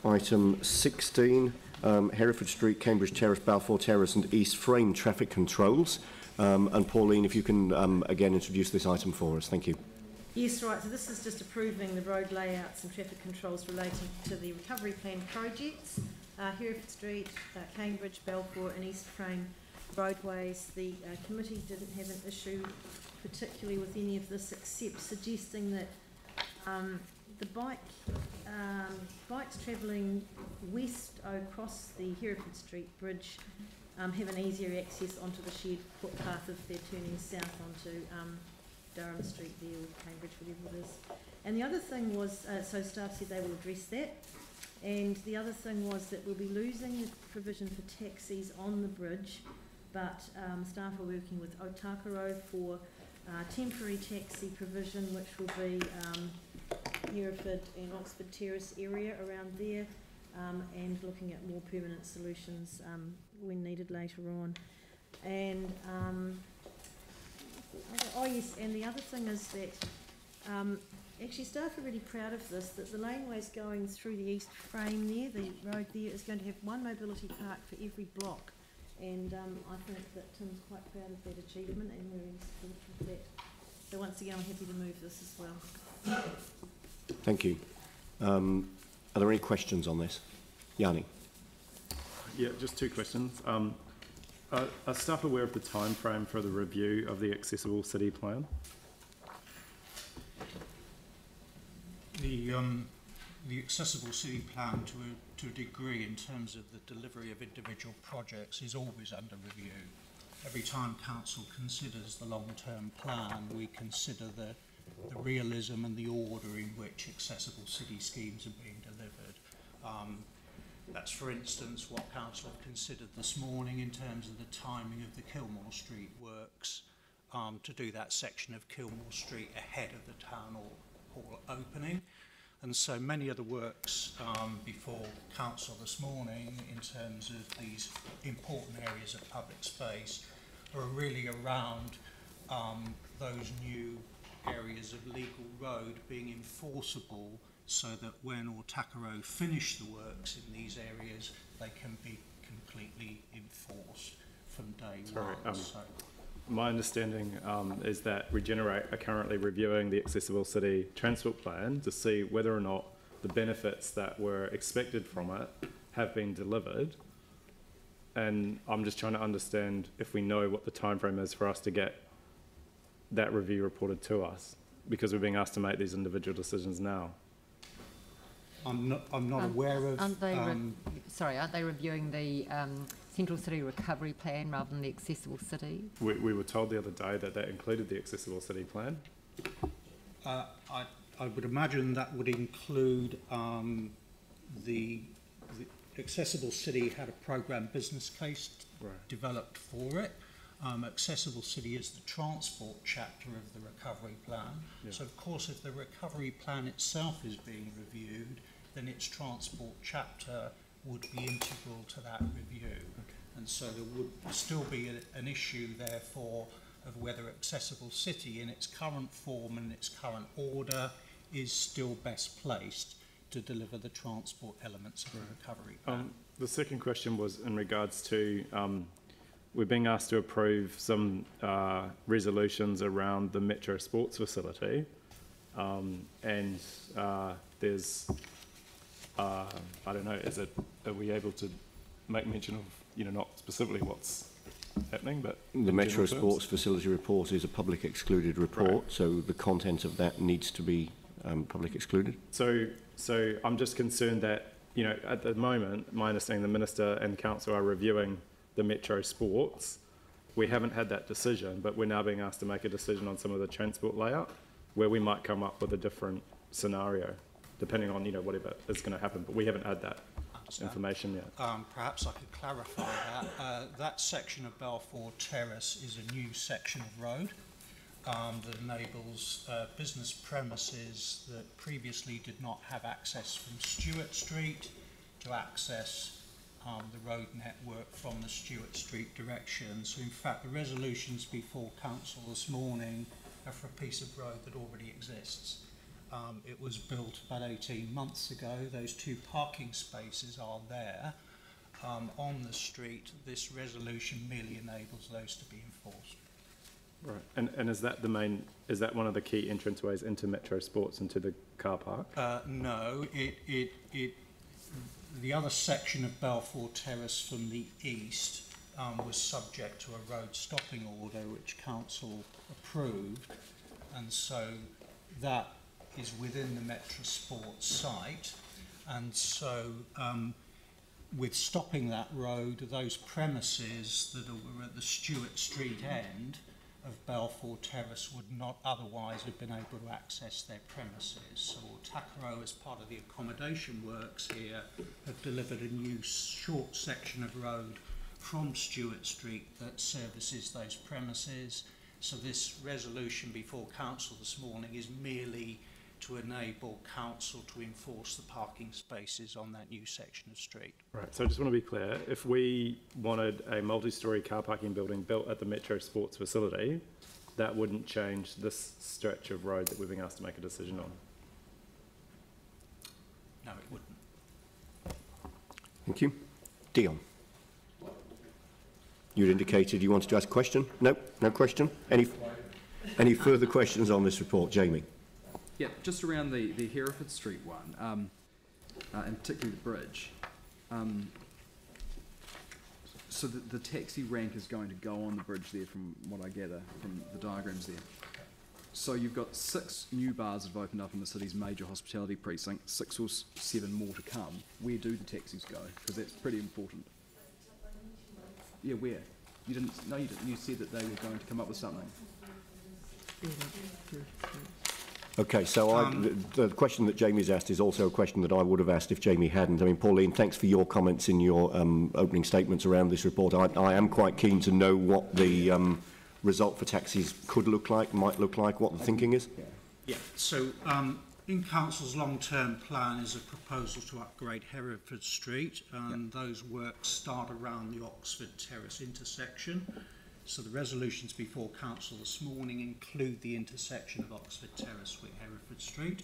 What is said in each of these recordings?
Item 16, Hereford Street, Cambridge Terrace, Balfour Terrace and East Frame traffic controls. And Pauline, if you can again introduce this item for us. Thank you. Yes, right. So this is just approving the road layouts and traffic controls relating to the recovery plan projects. Hereford Street, Cambridge, Balfour and East Frame roadways. The committee didn't have an issue particularly with any of this, except suggesting that the bikes travelling west across the Hereford Street Bridge have an easier access onto the shared footpath if they're turning south onto Durham Street there, or Cambridge, whatever it is. And the other thing was, so staff said they will address that, and the other thing was that we'll be losing the provision for taxis on the bridge, but staff are working with Otakaro for temporary taxi provision, which will be Hereford and Oxford Terrace area around there, and looking at more permanent solutions when needed later on. And oh yes, and the other thing is that actually staff are really proud of this, that the laneways going through the East Frame there, the road there, is going to have one mobility park for every block, and I think that Tim's quite proud of that achievement and we're really supportive of that. So once again I'm happy to move this as well. Thank you. Are there any questions on this? Yanni. Yeah, just two questions. Are staff aware of the time frame for the review of the accessible city plan? The accessible city plan, to a degree, in terms of the delivery of individual projects, is always under review. Every time council considers the long-term plan, we consider the realism and the order in which accessible city schemes are being delivered. That's, for instance, what council have considered this morning in terms of the timing of the Kilmore Street works, to do that section of Kilmore Street ahead of the town hall opening. And so many of the works before council this morning in terms of these important areas of public space are really around those new areas of legal road being enforceable, so that when Otakaro finish the works in these areas, they can be completely enforced from day one. My understanding is that Regenerate are currently reviewing the accessible city transport plan to see whether or not the benefits that were expected from it have been delivered. And I'm just trying to understand if we know what the time frame is for us to get that review reported to us, because we're being asked to make these individual decisions now. I'm not aware of. Aren't they reviewing the Central City Recovery Plan rather than the Accessible City? We were told the other day that that included the Accessible City Plan. I would imagine that would include the Accessible City had a programme business case developed for it. Accessible City is the transport chapter of the recovery plan. Yeah. So of course if the recovery plan itself is being reviewed, then its transport chapter would be integral to that review. Okay. And so there would still be an issue therefore of whether Accessible City in its current form and its current order is still best placed to deliver the transport elements of the recovery plan. The second question was in regards to we're being asked to approve some resolutions around the Metro Sports facility, and there's, I don't know, are we able to make mention of, not specifically what's happening, but the Metro Sports facility report is a public excluded report, so the content of that needs to be public excluded. So I'm just concerned that, at the moment, my understanding the Minister and Council are reviewing the Metro Sports. We haven't had that decision, but we're now being asked to make a decision on some of the transport layout where we might come up with a different scenario depending on whatever is going to happen, but we haven't had that information yet. Perhaps I could clarify that. That section of Balfour Terrace is a new section of road that enables business premises that previously did not have access from Stewart Street to access the road network from the Stewart Street direction. So in fact the resolutions before council this morning are for a piece of road that already exists. It was built about 18 months ago. Those 2 parking spaces are there on the street. This resolution merely enables those to be enforced. Right, and is that one of the key entranceways into Metro Sports, into the car park? No, the other section of Balfour Terrace from the east was subject to a road stopping order which council approved, and so that is within the Metro Sports site, and so with stopping that road, those premises that were at the Stewart Street end of Balfour Terrace would not otherwise have been able to access their premises. So Takaro, as part of the accommodation works here, have delivered a new short section of road from Stewart Street that services those premises. So this resolution before council this morning is merely to enable council to enforce the parking spaces on that new section of street. Right, so I just want to be clear, if we wanted a multi-storey car parking building built at the Metro Sports facility, that wouldn't change this stretch of road that we're being asked to make a decision on? No, it wouldn't. Thank you. Dion. You'd indicated you wanted to ask a question? No, no question. Any further questions on this report, Jamie? Yeah, just around the Hereford Street one, and particularly the bridge. So the taxi rank is going to go on the bridge there, from what I gather from the diagrams there. So you've got 6 new bars that have opened up in the city's major hospitality precinct, 6 or 7 more to come. Where do the taxis go? Because that's pretty important. Yeah, where? You didn't? No, you didn't. You said that they were going to come up with something. Okay, so the question that Jamie's asked is also a question that I would have asked if Jamie hadn't. I mean, Pauline, thanks for your comments in your opening statements around this report. I am quite keen to know what the result for taxis could look like, might look like, what the thinking is. Yeah, so in council's long-term plan is a proposal to upgrade Hereford Street, and those works start around the Oxford Terrace intersection. So the resolutions before council this morning include the intersection of Oxford Terrace with Hereford Street.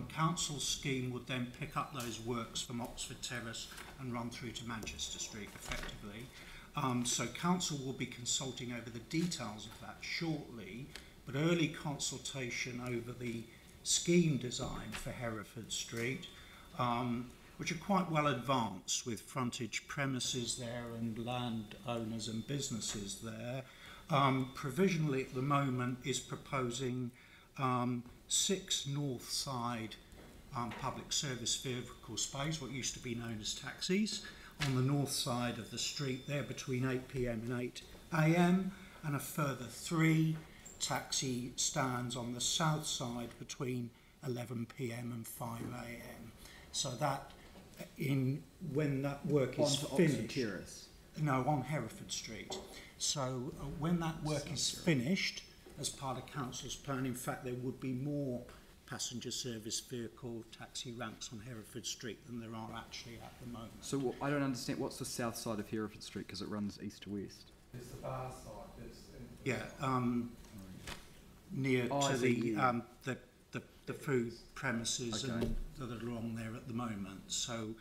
Council's scheme would then pick up those works from Oxford Terrace and run through to Manchester Street effectively. So council will be consulting over the details of that shortly, but early consultation over the scheme design for Hereford Street, which are quite well advanced with frontage premises there and landowners and businesses there. Provisionally at the moment is proposing 6 north side public service vehicle space, what used to be known as taxis, on the north side of the street there between 8 p.m. and 8 a.m, and a further 3 taxi stands on the south side between 11 p.m. and 5 a.m. So that when that work is finished, no, on Hereford Street. So when that work is finished, as part of council's plan, in fact, there would be more passenger service vehicle taxi ranks on Hereford Street than there are actually at the moment. So I don't understand, what's the south side of Hereford Street, because it runs east to west? It's the bar side. Yeah, near to the food premises and that are along there at the moment. So,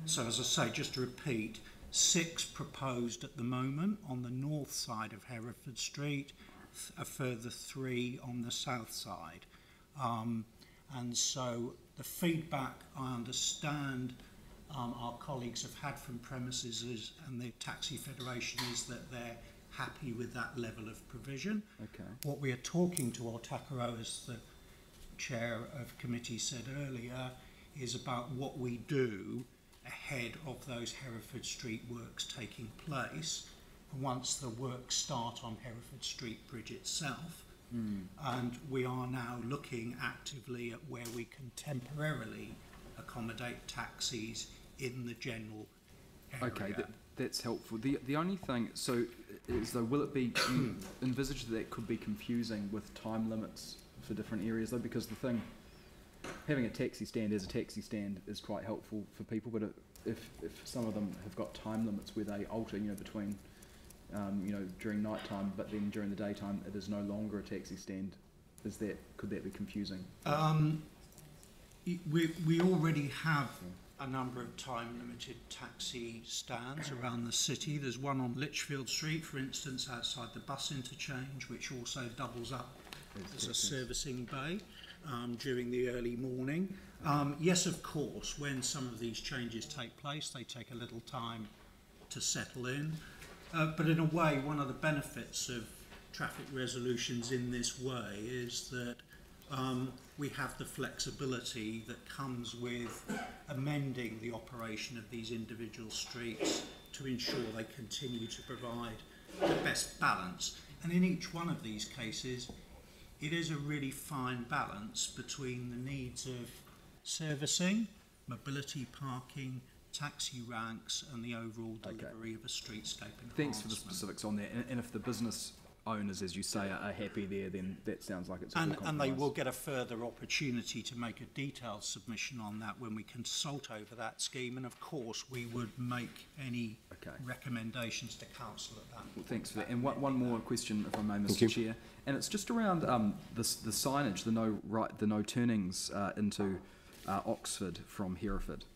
so as I say, just to repeat, 6 proposed at the moment on the north side of Hereford Street, a further 3 on the south side. And so the feedback I understand our colleagues have had from premises and the Taxi Federation is that they're happy with that level of provision. Okay. What we are talking to Takaro, as the chair of committee said earlier, is about what we do ahead of those Hereford Street works taking place. And once the works start on Hereford Street Bridge itself, and we are now looking actively at where we can temporarily accommodate taxis in the general area. Okay, that's helpful. The only thing, so is though, will it be, you envisage that could be confusing with time limits for different areas though, because the thing, having a taxi stand as a taxi stand is quite helpful for people, but if some of them have got time limits where they alter, between during night time, but then during the daytime it is no longer a taxi stand, Could that be confusing? We already have a number of time-limited taxi stands around the city. There's one on Lichfield Street, for instance, outside the bus interchange, which also doubles up as a servicing bay during the early morning. Yes, of course, when some of these changes take place, they take a little time to settle in. But in a way, one of the benefits of traffic resolutions in this way is that we have the flexibility that comes with amending the operation of these individual streets to ensure they continue to provide the best balance. And in each one of these cases, it is a really fine balance between the needs of servicing, mobility parking, taxi ranks, and the overall delivery of a streetscape enhancement. Thanks for the specifics on that. And if the business owners, as you say, are happy there, then that sounds like it's a good compromise. And they will get a further opportunity to make a detailed submission on that when we consult over that scheme. And of course, we would make any recommendations to council at that. Well, thanks for that. And one more question, if I may, Mr. Chair. And it's just around the signage, the no turnings into Oxford from Hereford.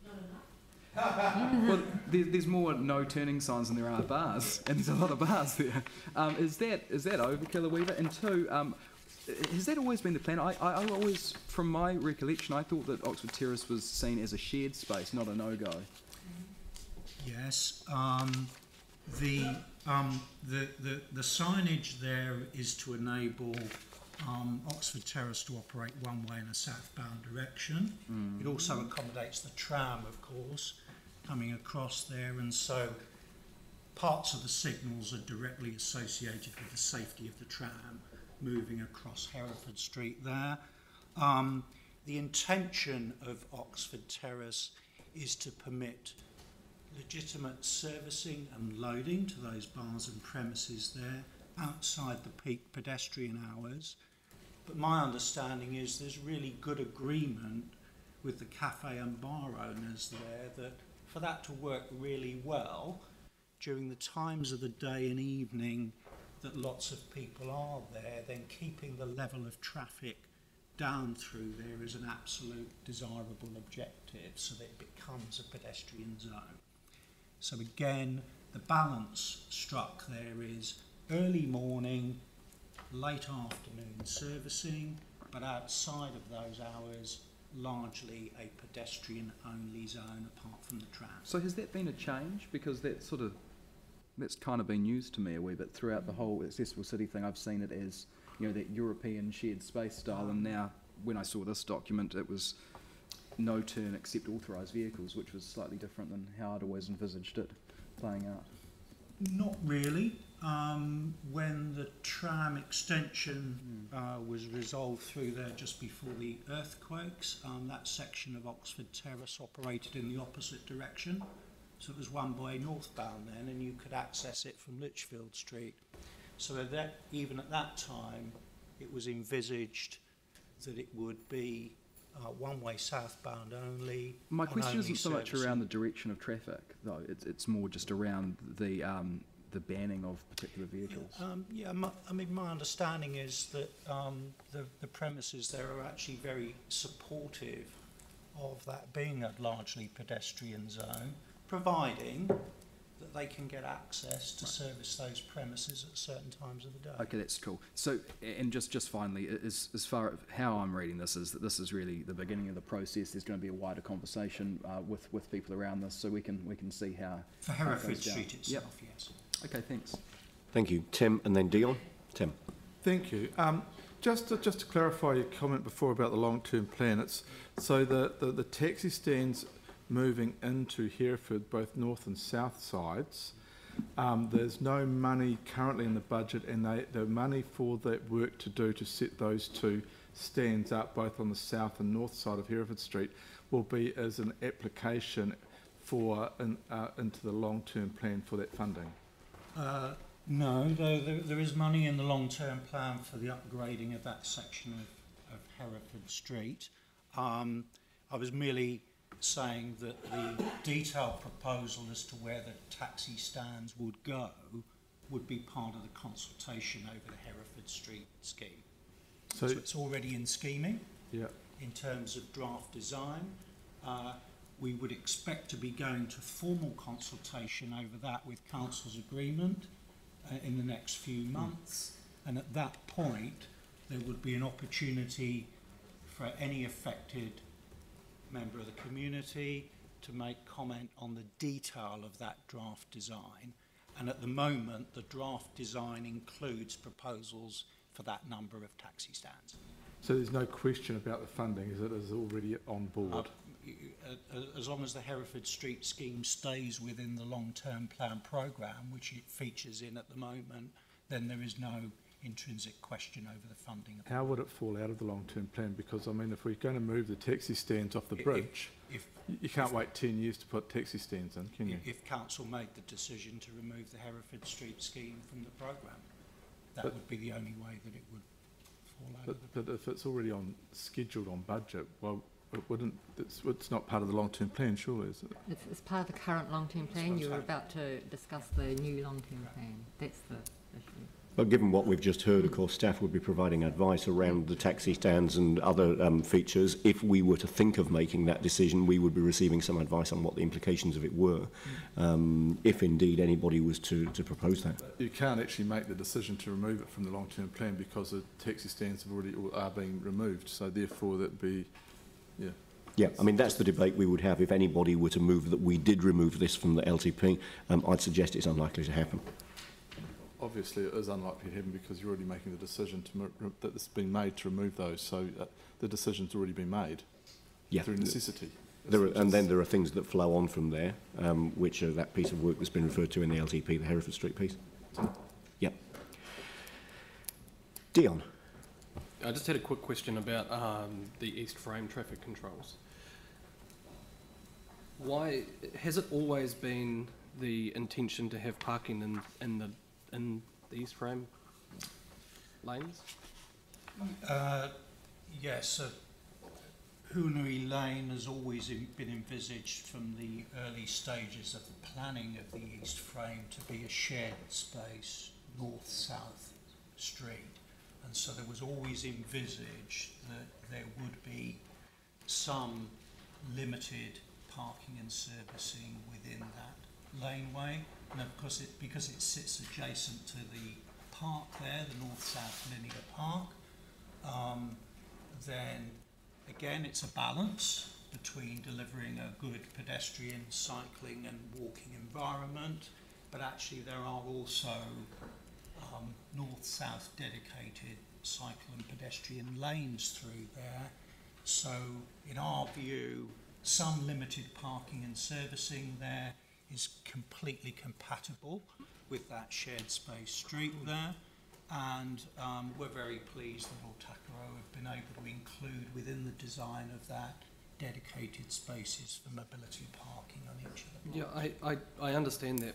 Well, there's more no turning signs than there are bars, and there's a lot of bars there. Is that overkill a wee bit? And two, has that always been the plan? I always, from my recollection, I thought that Oxford Terrace was seen as a shared space, not a no-go. Yes, the signage there is to enable Oxford Terrace to operate one way in a southbound direction. It also accommodates the tram, of course, coming across there, and so parts of the signals are directly associated with the safety of the tram moving across Hereford Street there. The intention of Oxford Terrace is to permit legitimate servicing and loading to those bars and premises there outside the peak pedestrian hours. But my understanding is there's really good agreement with the cafe and bar owners there that for that to work really well during the times of the day and evening that lots of people are there, then keeping the level of traffic down through there is an absolute desirable objective so that it becomes a pedestrian zone. So again, the balance struck there is early morning, late afternoon servicing, but outside of those hours, largely a pedestrian-only zone apart from the tram. So has that been a change? Because that's kind of been news to me a wee bit throughout the whole accessible city thing. I've seen it as, you know, that European shared space style, and now when I saw this document, it was no turn except authorised vehicles, which was slightly different than how I'd always envisaged it playing out. Not really. When the tram extension was resolved through there just before the earthquakes, that section of Oxford Terrace operated in the opposite direction. So it was one-way northbound then, and you could access it from Lichfield Street. So that, even at that time, it was envisaged that it would be one-way southbound only. My question isn't so much around the direction of traffic, though. It's more just around the banning of particular vehicles. I mean, my understanding is that the premises there are actually very supportive of that being a largely pedestrian zone, providing that they can get access to service those premises at certain times of the day. Okay, that's cool. So, and just finally, as far as how I'm reading this is that this is really the beginning of the process. There's going to be a wider conversation with people around this, so we can see how. For Hereford Street itself, yes. Okay, thanks. Thank you. Tim, and then Dion. Tim. Thank you. Just to clarify your comment before about the long-term plan, it's so the taxi stands moving into Hereford, both north and south sides. There's no money currently in the budget, and the money for that work to do to set those two stands up, both on the south and north side of Hereford Street, will be as an application for into the long-term plan for that funding. No, there is money in the long-term plan for the upgrading of that section of Hereford Street. I was merely saying that the detailed proposal as to where the taxi stands would go would be part of the consultation over the Hereford Street scheme. So it's already in scheming. Yeah. In terms of draft design. We would expect to be going to formal consultation over that with council's agreement in the next few months, and at that point there would be an opportunity for any affected member of the community to make comment on the detail of that draft design, and at the moment the draft design includes proposals for that number of taxi stands. So there's no question about the funding, is it is already on board? As long as the Hereford Street scheme stays within the long-term plan programme, which it features in at the moment, then there is no intrinsic question over the funding. How would it fall out of the long-term plan? Because, I mean, if we're going to move the taxi stands off the bridge, you can't wait 10 years to put taxi stands in, can you? If council made the decision to remove the Hereford Street scheme from the programme, that would be the only way that it would fall out. But if it's already scheduled on budget, well, it's not part of the long-term plan, surely, is it? It's part of the current long-term plan. You were about to discuss the new long-term plan. That's the issue. But given what we've just heard, of course, staff would be providing advice around the taxi stands and other features. If we were to think of making that decision, we would be receiving some advice on what the implications of it were, if indeed anybody was to propose that. You can't actually make the decision to remove it from the long-term plan because the taxi stands are being removed, so therefore that'd be, yeah. Yeah, I mean, that's the debate we would have if anybody were to move that we did remove this from the LTP. I'd suggest it's unlikely to happen. Obviously, it is unlikely to happen because you're already making the decision that it's been made to remove those, so the decision's already been made through necessity. And then there are things that flow on from there, which are that piece of work that's been referred to in the LTP, the Hereford Street piece. Yep. Dion. I just had a quick question about the east frame traffic controls. Why has it always been the intention to have parking in the east frame lanes? Yes, Hoonary Lane has always been envisaged from the early stages of the planning of the east frame to be a shared space, north-south street. And so there was always envisaged that there would be some limited parking and servicing within that laneway. And of course, because it sits adjacent to the park there, the north-south linear park, then again it's a balance between delivering a good pedestrian, cycling and walking environment, but actually there are also north-south dedicated cycle and pedestrian lanes through there. So in our view, some limited parking and servicing there is completely compatible with that shared space street there, and we're very pleased that Autakaro have been able to include within the design of that dedicated spaces for mobility parking on each of the blocks. Yeah, I understand that,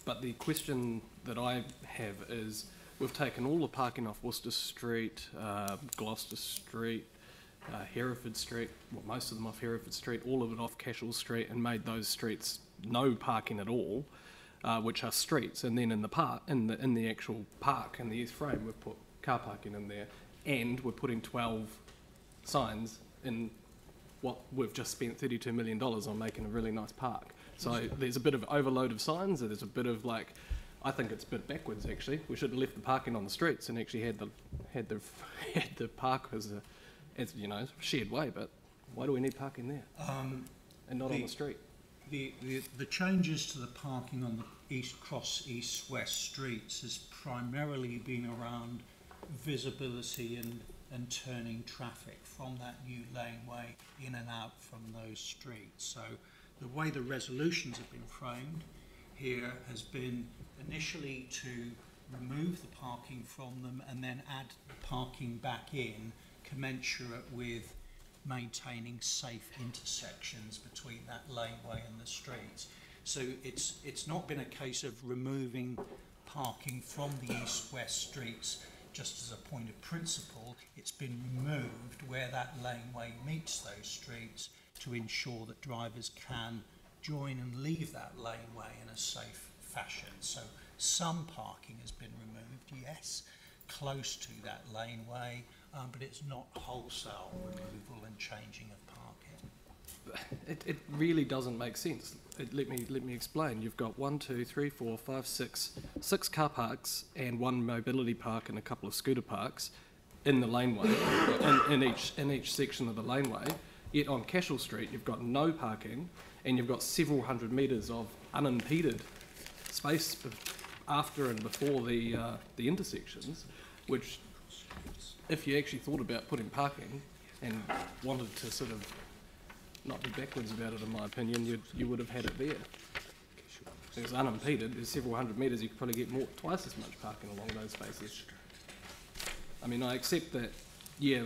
but the question that I have is, we've taken all the parking off Worcester Street, Gloucester Street, Hereford Street, well, most of them off Hereford Street, all of it off Cashel Street, and made those streets no parking at all, which are streets. And then in the park, in the actual park in the east frame, we've put car parking in there, and we're putting 12 signs in what we've just spent $32 million on making a really nice park. So there's a bit of overload of signs, there's a bit of I think it's a bit backwards actually. We should have left the parking on the streets and actually had the park as you know, shared way. But why do we need parking there and not on the street? The changes to the parking on the east-west streets has primarily been around visibility and turning traffic from that new laneway in and out from those streets. So the way the resolutions have been framed here has been initially to remove the parking from them and then add the parking back in, commensurate with maintaining safe intersections between that laneway and the streets. So it's not been a case of removing parking from the east-west streets just as a point of principle. It's been removed where that laneway meets those streets to ensure that drivers can join and leave that laneway in a safe fashion. So some parking has been removed, yes, close to that laneway, but it's not wholesale removal and changing of parking. It really doesn't make sense. Let me explain. You've got 1, 2, 3, 4, 5, 6 car parks and 1 mobility park and a couple of scooter parks in the laneway, in each section of the laneway. Yet on Cashel Street, you've got no parking, and you've got several hundred metres of unimpeded space after and before the intersections, which, if you actually thought about putting parking and wanted to sort of not be backwards about it, in my opinion, you would have had it there. It's unimpeded. There's several hundred metres. You could probably get twice as much parking along those spaces. I mean, I accept that. Yeah,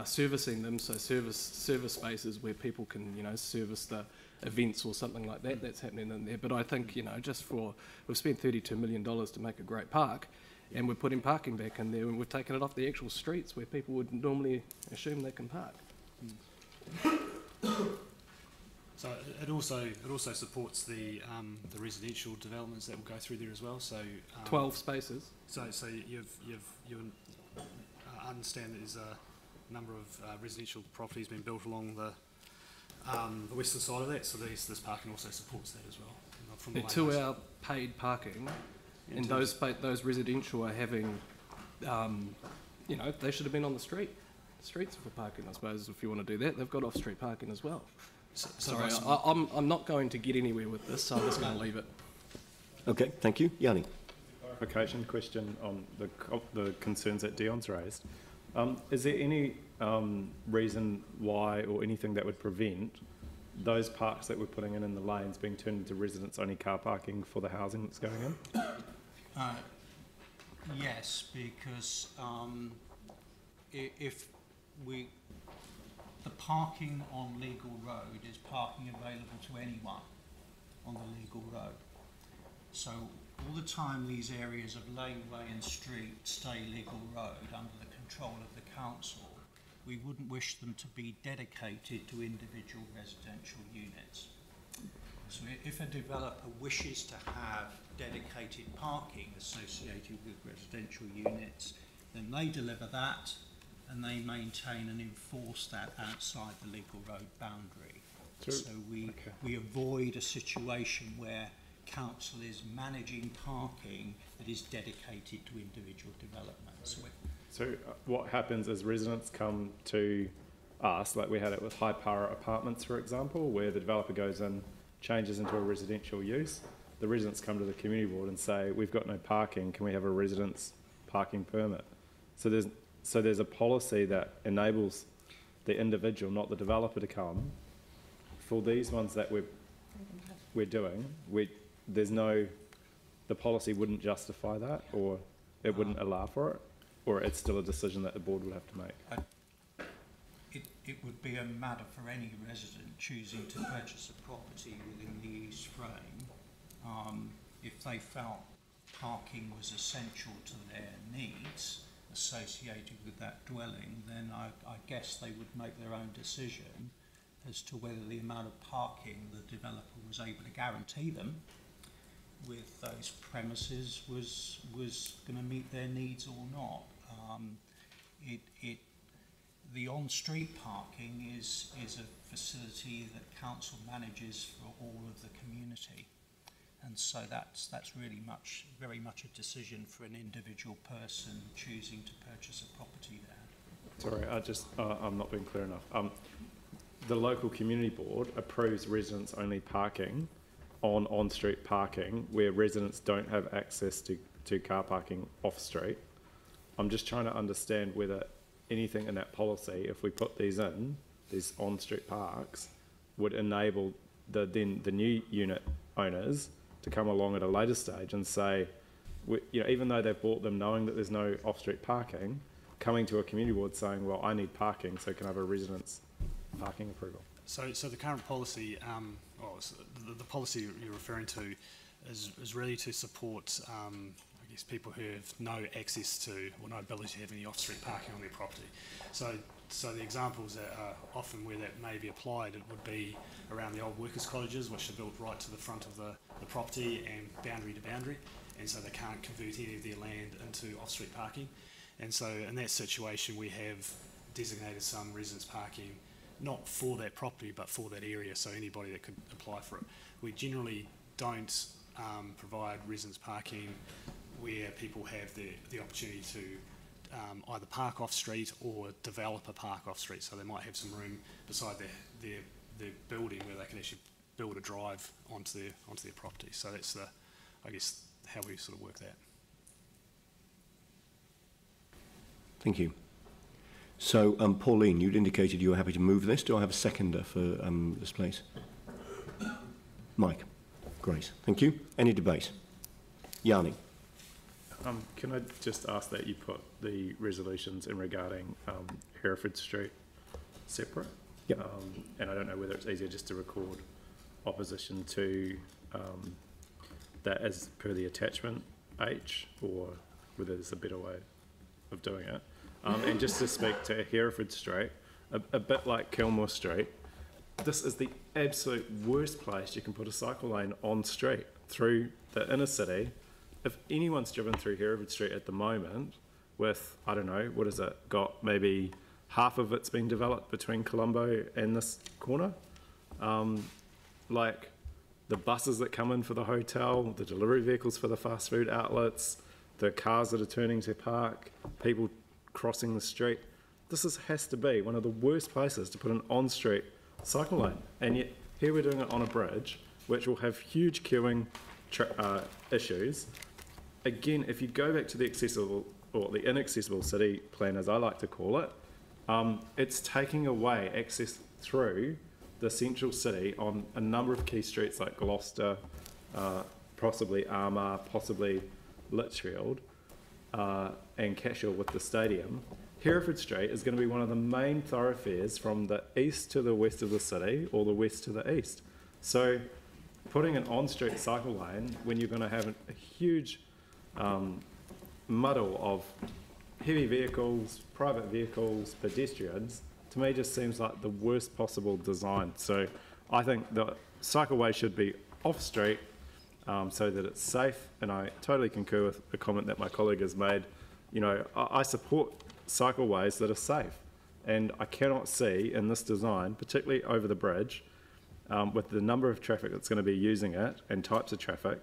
servicing them, so service spaces where people can, service the events or something like that. That's happening in there. But I think, we've spent $32 million to make a great park, and we're putting parking back in there, and we've taken it off the actual streets where people would normally assume they can park. So it also supports the residential developments that will go through there as well. So 12 spaces. So you understand that there's a number of residential properties being built along the western side of that. So this parking also supports that as well. From the 2-hour paid parking, and those residential are having, they should have been on the streets for parking, I suppose. If you want to do that, they've got off-street parking as well. Sorry, I'm not going to get anywhere with this, so I'm just going to leave it. Okay, thank you. Yanni. Clarification question on the concerns that Dion's raised. Is there any reason why or anything that would prevent those parks that we're putting in the lanes being turned into residents-only car parking for the housing that's going in? Yes, because the parking on legal road is parking available to anyone on the legal road. So all the time these areas of laneway and street stay legal road under the control of the council, we wouldn't wish them to be dedicated to individual residential units. So if a developer wishes to have dedicated parking associated with residential units, then they deliver that and they maintain and enforce that outside the legal road boundary. So we avoid a situation where council is managing parking that is dedicated to individual developments. So what happens is residents come to us, like we had it with High Power Apartments, for example, where the developer goes in, changes into a residential use. The residents come to the community board and say, we've got no parking, can we have a residence parking permit? So there's a policy that enables the individual, not the developer, to come. For these ones that we're doing, the policy wouldn't justify that, or it wouldn't allow for it, or it's still a decision that the board would have to make? It would be a matter for any resident choosing to purchase a property within the East Frame. If they felt parking was essential to their needs associated with that dwelling, then I guess they would make their own decision as to whether the amount of parking the developer was able to guarantee them with those premises was going to meet their needs or not. The on-street parking is a facility that council manages for all of the community, and so that's very much a decision for an individual person choosing to purchase a property there. Sorry, I'm not being clear enough. The local community board approves residents-only parking on-street parking where residents don't have access to car parking off-street. I'm just trying to understand whether anything in that policy, if we put these on-street parks, would enable the new unit owners to come along at a later stage and say, even though they've bought them knowing that there's no off-street parking, coming to a community board saying, well, I need parking, so can I have a residence parking approval? So the current policy, the policy you're referring to is really to support people who have no access to or no ability to have any off-street parking on their property. So the examples that are often where that may be applied, it would be around the old workers' cottages, which are built right to the front of the property and boundary to boundary, and so they can't convert any of their land into off-street parking. And so in that situation, we have designated some residence parking, not for that property, but for that area, so anybody that could apply for it. We generally don't provide residence parking where people have the opportunity to either park off street or develop a park off street. So they might have some room beside their building where they can actually build a drive onto their property. So that's I guess how we sort of work that. Thank you. So, Pauline, you'd indicated you were happy to move this. Do I have a seconder for this place? Mike. Great. Thank you. Any debate? Yanni. Can I just ask that you put the resolutions in regarding Hereford Street separate? Yep. And I don't know whether it's easier just to record opposition to that as per the attachment H, or whether there's a better way of doing it. And just to speak to Hereford Street, a bit like Kilmore Street, this is the absolute worst place you can put a cycle lane on street through the inner city. If anyone's driven through Hereford Street at the moment with, I don't know, what has it got, maybe half of it's been developed between Colombo and this corner, like the buses that come in for the hotel, the delivery vehicles for the fast food outlets, the cars that are turning to park, people crossing the street. This has to be one of the worst places to put an on-street cycle lane, and yet here we're doing it on a bridge which will have huge queuing issues. Again, if you go back to the accessible or the inaccessible city plan, as I like to call it, it's taking away access through the central city on a number of key streets like Gloucester, possibly Armour, possibly Litchfield, and Cashel with the stadium. Hereford Street is going to be one of the main thoroughfares from the east to the west of the city, or the west to the east. So putting an on-street cycle lane when you're going to have a huge muddle of heavy vehicles, private vehicles, pedestrians, to me just seems like the worst possible design. So I think the cycleway should be off-street so that it's safe, and I totally concur with the comment that my colleague has made. You know, I support cycleways that are safe, and I cannot see in this design, particularly over the bridge, with the number of traffic that's going to be using it and types of traffic,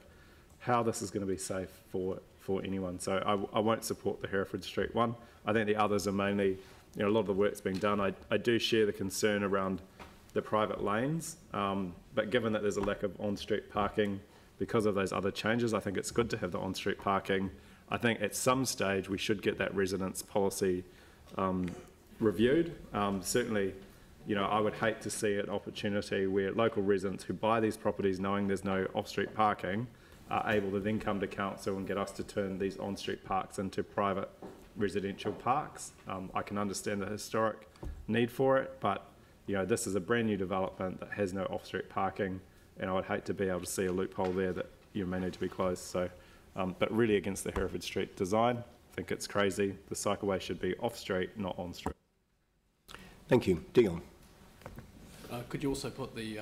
how this is going to be safe for anyone. So I won't support the Hereford Street one. I think the others are mainly, you know, a lot of the work's being done. I do share the concern around the private lanes, but given that there's a lack of on-street parking because of those other changes, I think it's good to have the on-street parking. I think at some stage we should get that residence policy reviewed. Certainly, you know, I would hate to see an opportunity where local residents who buy these properties knowing there's no off-street parking are able to then come to council and get us to turn these on-street parks into private residential parks. I can understand the historic need for it, but you know, this is a brand new development that has no off-street parking, and I would hate to be able to see a loophole there that you may need to be closed. So, but really against the Hereford Street design, I think it's crazy. The cycleway should be off-street, not on-street. Thank you. Dion. Could you also put the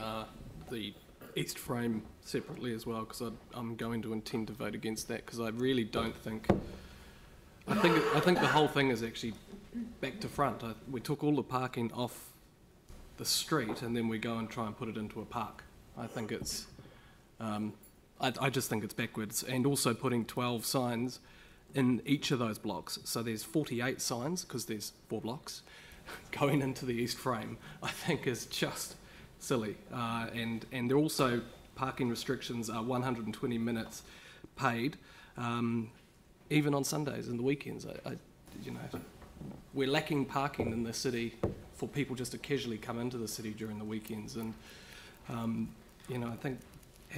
east frame separately as well, because I'm going to intend to vote against that, because I really don't think, I think the whole thing is actually back to front. We took all the parking off the street and then we go and try and put it into a park. I think it's, I just think it's backwards. And also putting 12 signs in each of those blocks. So there's 48 signs, because there's 4 blocks, going into the east frame, I think is just silly. And they're also, parking restrictions are 120 minutes paid, even on Sundays and the weekends. You know, we're lacking parking in the city for people just to casually come into the city during the weekends. And, you know, I think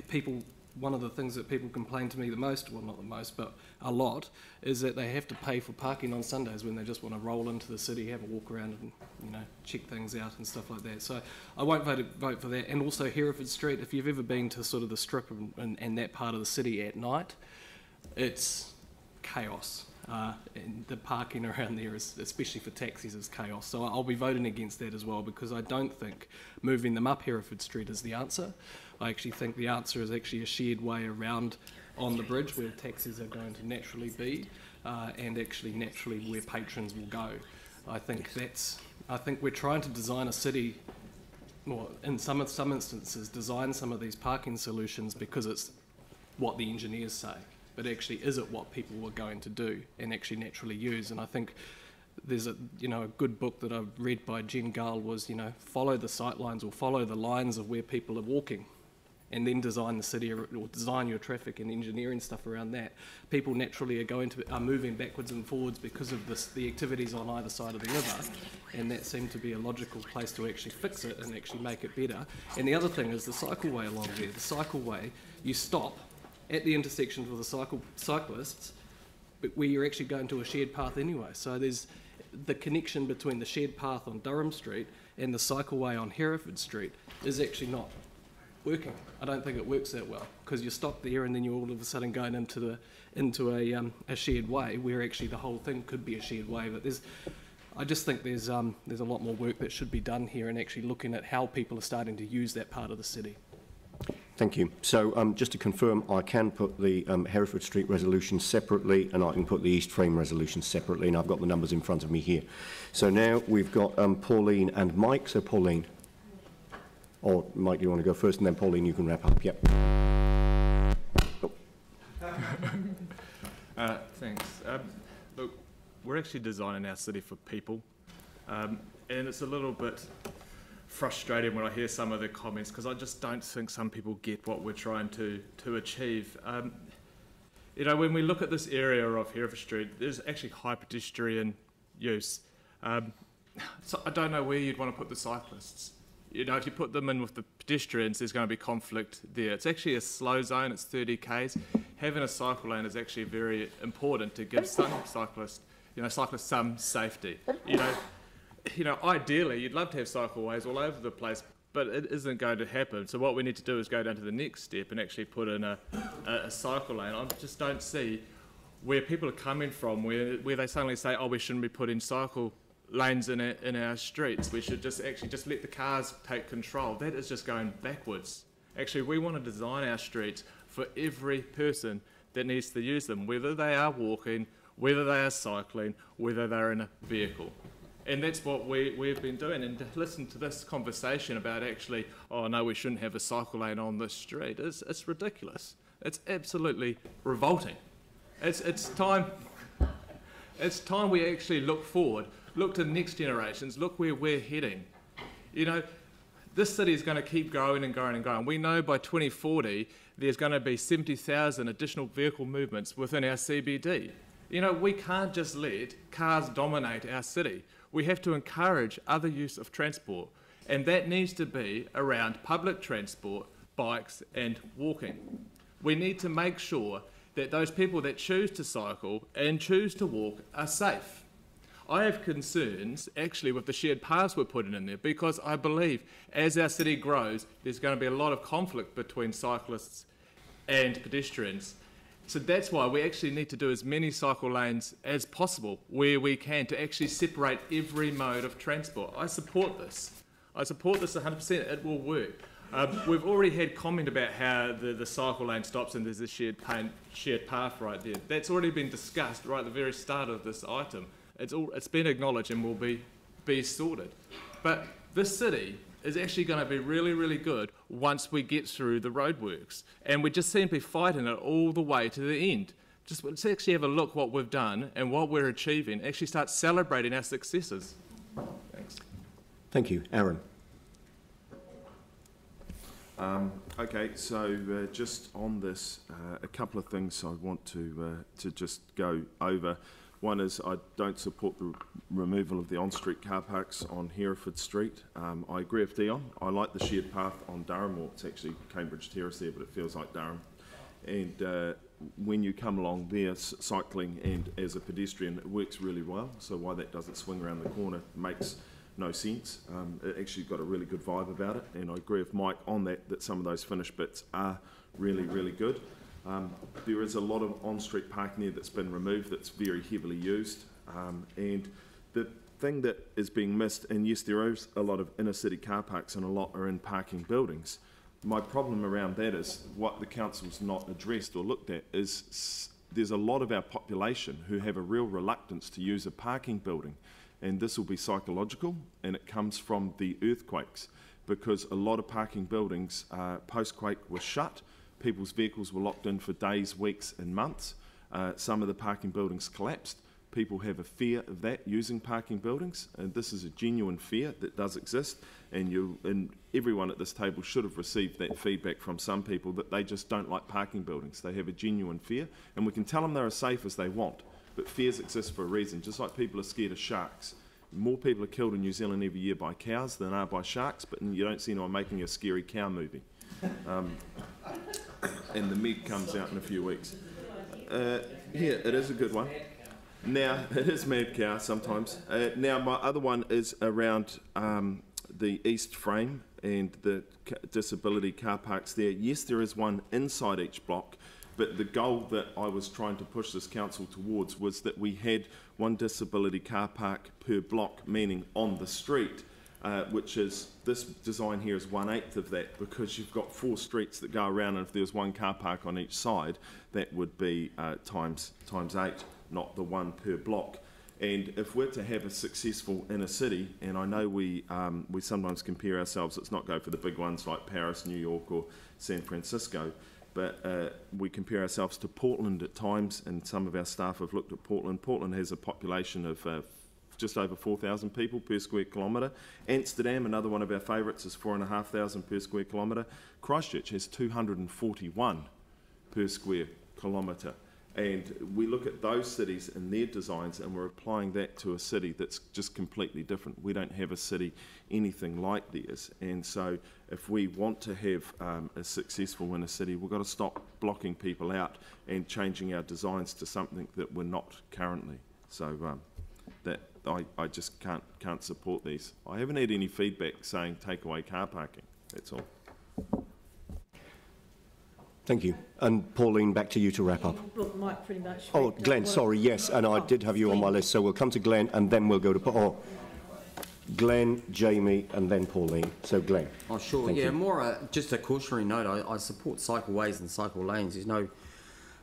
people, one of the things that people complain to me the most, well not the most, but a lot, is that they have to pay for parking on Sundays when they just want to roll into the city, have a walk around and, you know, check things out and stuff like that. So I won't vote for that. And also Hereford Street, if you've ever been to sort of the strip and that part of the city at night, it's chaos. And the parking around there, is, especially for taxis, is chaos. So I'll be voting against that as well, because I don't think moving them up Hereford Street is the answer. I actually think the answer is actually a shared way around on the bridge where taxis are going to naturally be. and actually naturally where patrons will go. I think we're trying to design a city, well, in some instances, design some of these parking solutions because it's what the engineers say, but actually is it what people are going to do and actually naturally use? And I think there's a good book that I've read by Jen Gall was, follow the sight lines or follow the lines of where people are walking, and then design the city or design your traffic and engineering stuff around that. People naturally are moving backwards and forwards because of the activities on either side of the river, and that seemed to be a logical place to actually fix it and actually make it better. And the other thing is the cycleway along there. The cycleway, you stop at the intersections with the cyclists, but where you're actually going to a shared path anyway. So there's the connection between the shared path on Durham Street and the cycleway on Hereford Street is actually not working. I don't think it works that well, because you stop there and then you're all of a sudden going into a shared way where actually the whole thing could be a shared way. But I just think there's a lot more work that should be done here and actually looking at how people are starting to use that part of the city. Thank you. So just to confirm, I can put the Hereford Street resolution separately, and I can put the East Frame resolution separately, and I've got the numbers in front of me here. So now we've got Pauline and Mike. So Pauline, or Mike, do you want to go first, and then Pauline, you can wrap up. Yep. Oh. Thanks. Look, we're actually designing our city for people, and it's a little bit frustrating when I hear some of the comments, because I just don't think some people get what we're trying to achieve. When we look at this area of Hereford Street, there's actually high pedestrian use. So I don't know where you'd want to put the cyclists. If you put them in with the pedestrians, there's going to be conflict there. It's actually a slow zone, it's 30 k's. Having a cycle lane is actually very important to give some cyclists some safety. Ideally, you'd love to have cycleways all over the place, but it isn't going to happen. So what we need to do is go down to the next step and actually put in a cycle lane. I just don't see where people are coming from, where they suddenly say, oh, we shouldn't be putting cycle lanes in our streets. We should just let the cars take control. That is just going backwards. Actually, we want to design our streets for every person that needs to use them, whether they are walking, whether they are cycling, whether they're in a vehicle. And that's what we've been doing. And to listen to this conversation about actually, oh no, we shouldn't have a cycle lane on this street, it's ridiculous. It's absolutely revolting. It's time we actually look forward, look to the next generations, look where we're heading. This city is going to keep growing and growing and growing. We know by 2040 there's going to be 70,000 additional vehicle movements within our CBD. We can't just let cars dominate our city. We have to encourage other use of transport, and that needs to be around public transport, bikes and walking. We need to make sure that those people that choose to cycle and choose to walk are safe. I have concerns actually with the shared paths we're putting in there, because I believe as our city grows, there's going to be a lot of conflict between cyclists and pedestrians. So that's why we actually need to do as many cycle lanes as possible where we can, to actually separate every mode of transport. I support this. I support this 100%. It will work. We've already had comment about how the cycle lane stops and there's a shared path right there. That's already been discussed right at the very start of this item. It's been acknowledged and will be sorted. But this city is actually going to be really, really good once we get through the roadworks. And we just seem to be fighting it all the way to the end. Let's actually have a look what we've done and what we're achieving, actually start celebrating our successes. Thanks. Thank you. Aaron. Okay, so just on this, a couple of things I want to just go over. One is I don't support the removal of the on-street car parks on Hereford Street. I agree with Dion. I like the shared path on Durham, or it's actually Cambridge Terrace there, but it feels like Durham. And when you come along there cycling and as a pedestrian, it works really well. So why that doesn't swing around the corner makes no sense. It actually got a really good vibe about it, and I agree with Mike on that some of those finished bits are really, really good. There is a lot of on-street parking there that's been removed that's very heavily used, and the thing that is being missed, and yes, there is a lot of inner-city car parks and a lot are in parking buildings. My problem around that is what the council's not addressed or looked at is there's a lot of our population who have a real reluctance to use a parking building, and this will be psychological, and it comes from the earthquakes, because a lot of parking buildings post-quake were shut. People's vehicles were locked in for days, weeks and months. Some of the parking buildings collapsed. People have a fear of that, using parking buildings, and this is a genuine fear that does exist, and everyone at this table should have received that feedback from some people that they just don't like parking buildings. They have a genuine fear, and we can tell them they're as safe as they want, but fears exist for a reason, just like people are scared of sharks. More people are killed in New Zealand every year by cows than are by sharks, but you don't see anyone making a scary cow movie. And the Meg comes out in a few weeks. Here, it is a good one. Now, it is mad cow sometimes. Now, my other one is around the east frame and the disability car parks there. Yes, there is one inside each block, but the goal that I was trying to push this council towards was that we had one disability car park per block, meaning on the street, which is, this design here is 1/8 of that, because you've got 4 streets that go around, and if there's one car park on each side, that would be times 8. Not the one per block. And if we're to have a successful inner city, and I know we sometimes compare ourselves, let's not go for the big ones like Paris, New York or San Francisco, but we compare ourselves to Portland at times, and some of our staff have looked at Portland. Portland has a population of just over 4,000 people per square kilometre. Amsterdam, another one of our favourites, is 4,500 per square kilometre. Christchurch has 241 per square kilometre. And we look at those cities and their designs, and we're applying that to a city that's just completely different. We don't have a city anything like theirs. And so if we want to have a successful inner city, we've got to stop blocking people out and changing our designs to something that we're not currently. So that I just can't support these. I haven't had any feedback saying take away car parking. That's all. Thank you. And Pauline, back to you to wrap up. Look, Mike, pretty much. Oh, Glenn, sorry, yes, and I did have you on my list, so we'll come to Glenn and then we'll go to Glenn, Jamie, and then Pauline. So, Glenn. Oh, sure. Thank you. More just a cautionary note. I support cycleways and cycle lanes. There's no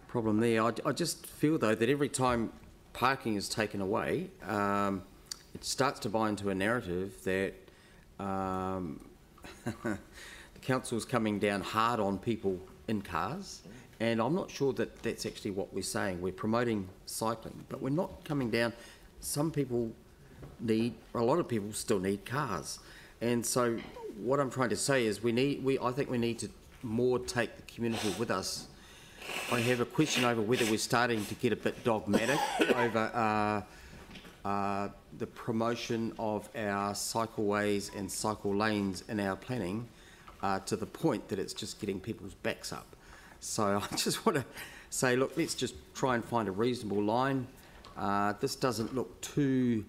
problem there. I just feel, though, that every time parking is taken away, it starts to buy into a narrative that the council is coming down hard on people in cars, and I'm not sure that that's actually what we're saying. We're promoting cycling, but we're not coming down. Some people need, or a lot of people still need cars, and so what I'm trying to say is I think we need to more take the community with us. I have a question over whether we're starting to get a bit dogmatic over the promotion of our cycleways and cycle lanes in our planning, to the point that it's just getting people's backs up. So I just want to say, look, let's just try and find a reasonable line. This doesn't look too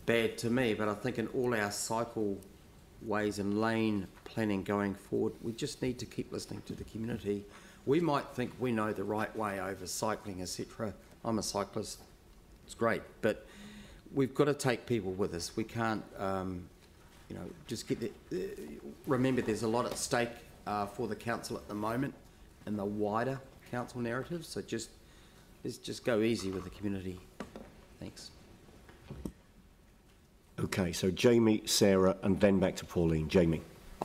bad to me, but I think in all our cycleways and lane planning going forward, we just need to keep listening to the community. We might think we know the right way over cycling, etc. I'm a cyclist, it's great, but we've got to take people with us. We can't just get remember there's a lot at stake for the council at the moment in the wider council narrative, so let's just go easy with the community. Thanks. Okay, so Jamie, Sarah, and then back to Pauline. Jamie.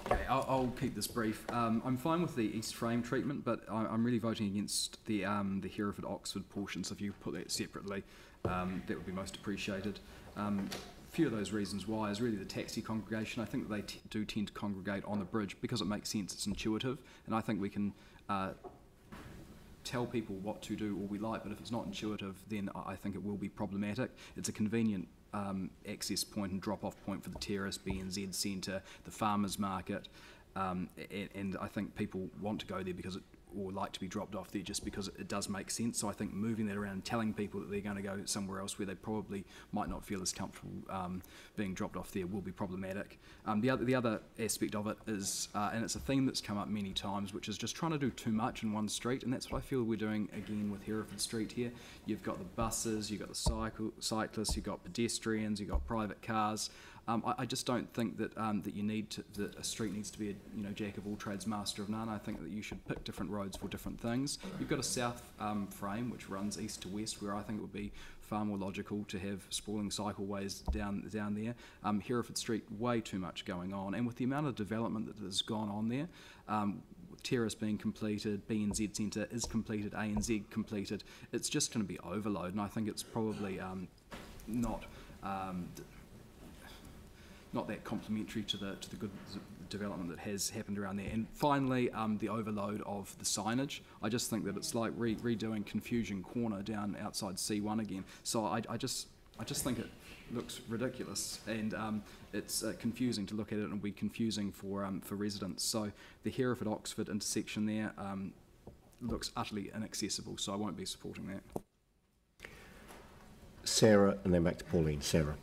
Okay, I'll keep this brief. I'm fine with the East Frame treatment, but I'm really voting against the Hereford-Oxford portion, so if you put that separately, that would be most appreciated. Few of those reasons why is really the taxi congregation. I think that they do tend to congregate on the bridge because it makes sense, it's intuitive, and I think we can tell people what to do all we like, but if it's not intuitive, then I think it will be problematic. It's a convenient access point and drop-off point for the Terrace, BNZ Centre, the farmers market, and I think people want to go there because or like to be dropped off there just because it does make sense. So I think moving that around and telling people that they're going to go somewhere else where they probably might not feel as comfortable being dropped off there will be problematic. The other aspect of it is, and it's a theme that's come up many times, which is just trying to do too much in one street, and that's what I feel we're doing again with Hereford Street here. You've got the buses, you've got the cyclists, you've got pedestrians, you've got private cars. I just don't think that that you need to, that a street needs to be a jack of all trades, master of none. I think that you should pick different roads for different things. You've got a south frame which runs east to west, where I think it would be far more logical to have sprawling cycleways down there. Hereford Street, way too much going on, and with the amount of development that has gone on there, Terrace being completed, B&Z Centre is completed, ANZ completed, it's just going to be overload, and I think it's probably not that complementary to the good development that has happened around there. And finally, the overload of the signage. I just think that it's like redoing Confusion Corner down outside C1 again. So I just think it looks ridiculous, and it's confusing to look at it, and will be confusing for residents. So the Hereford-Oxford intersection there looks utterly inaccessible, so I won't be supporting that. Sarah, and then back to Pauline. Sarah.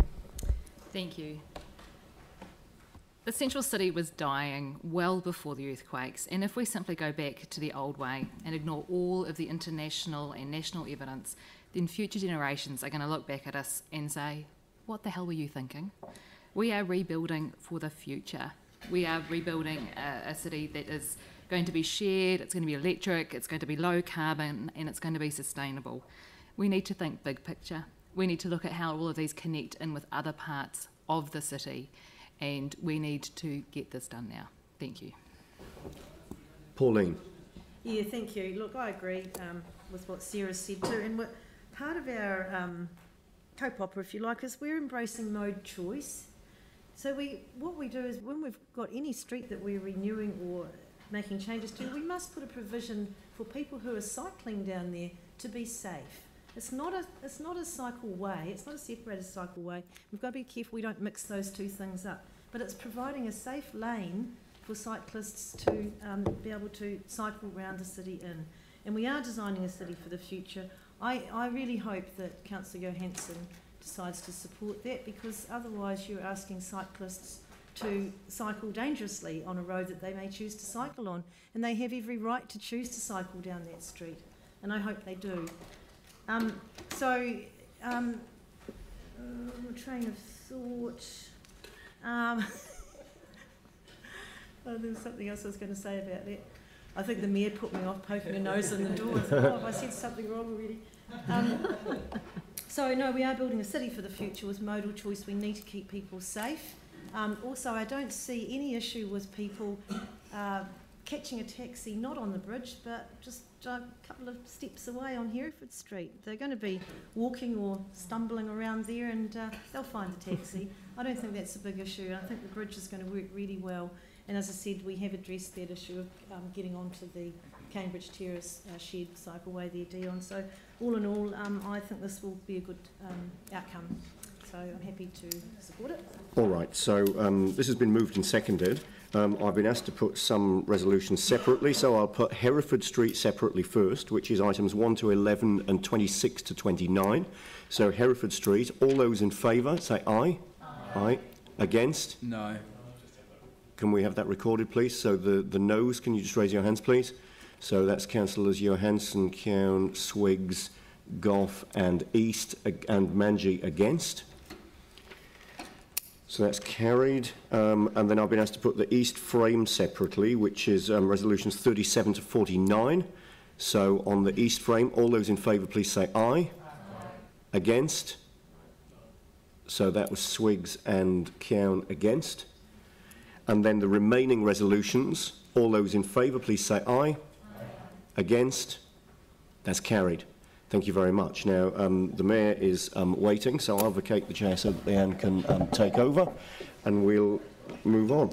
Thank you. The central city was dying well before the earthquakes, and if we simply go back to the old way and ignore all of the international and national evidence, then future generations are going to look back at us and say, what the hell were you thinking? We are rebuilding for the future. We are rebuilding a city that is going to be shared, it's going to be electric, it's going to be low carbon, and it's going to be sustainable. We need to think big picture. We need to look at how all of these connect in with other parts of the city, and we need to get this done now. Thank you. Pauline. Yeah, thank you. Look, I agree with what Sarah said too, and part of our co-opera, if you like, is we're embracing mode choice. So what we do is when we've got any street that we're renewing or making changes to, we must put a provision for people who are cycling down there to be safe. It's not a cycle way, it's not a separated cycle way. We've got to be careful we don't mix those two things up. But it's providing a safe lane for cyclists to be able to cycle around the city in. And we are designing a city for the future. I really hope that Councillor Johansson decides to support that, because otherwise you're asking cyclists to cycle dangerously on a road that they may choose to cycle on. And they have every right to choose to cycle down that street. And I hope they do. Train of thought. Oh, there was something else I was going to say about that. I think the mayor put me off poking a nose in the door. I thought, oh, have I said something wrong already? So no, we are building a city for the future with modal choice. We need to keep people safe. Also, I don't see any issue with people catching a taxi, not on the bridge, but just a couple of steps away on Hereford Street. They're going to be walking or stumbling around there, and they'll find the taxi. I don't think that's a big issue. I think the bridge is going to work really well. And as I said, we have addressed that issue of getting onto the Cambridge Terrace shared cycleway there, Dion. So all in all, I think this will be a good outcome. So I'm happy to support it. All right, so this has been moved and seconded. I've been asked to put some resolutions separately, so I'll put Hereford Street separately first, which is items 1 to 11 and 26 to 29. So Hereford Street, all those in favour, say aye. Aye. Aye. Against? No. Can we have that recorded, please? So the noes, can you just raise your hands, please? So that's Councillors Johansson, Cowan, Swiggs, Gough and East, and Manji against. So that's carried. And then I've been asked to put the East frame separately, which is resolutions 37 to 49. So on the East frame, all those in favour, please say aye. Aye. Against? So that was Swiggs and Cowan against. And then the remaining resolutions, all those in favour, please say aye. Aye. Against? That's carried. Thank you very much. Now, the Mayor is waiting, so I'll vacate the chair so that Leanne can take over, and we'll move on.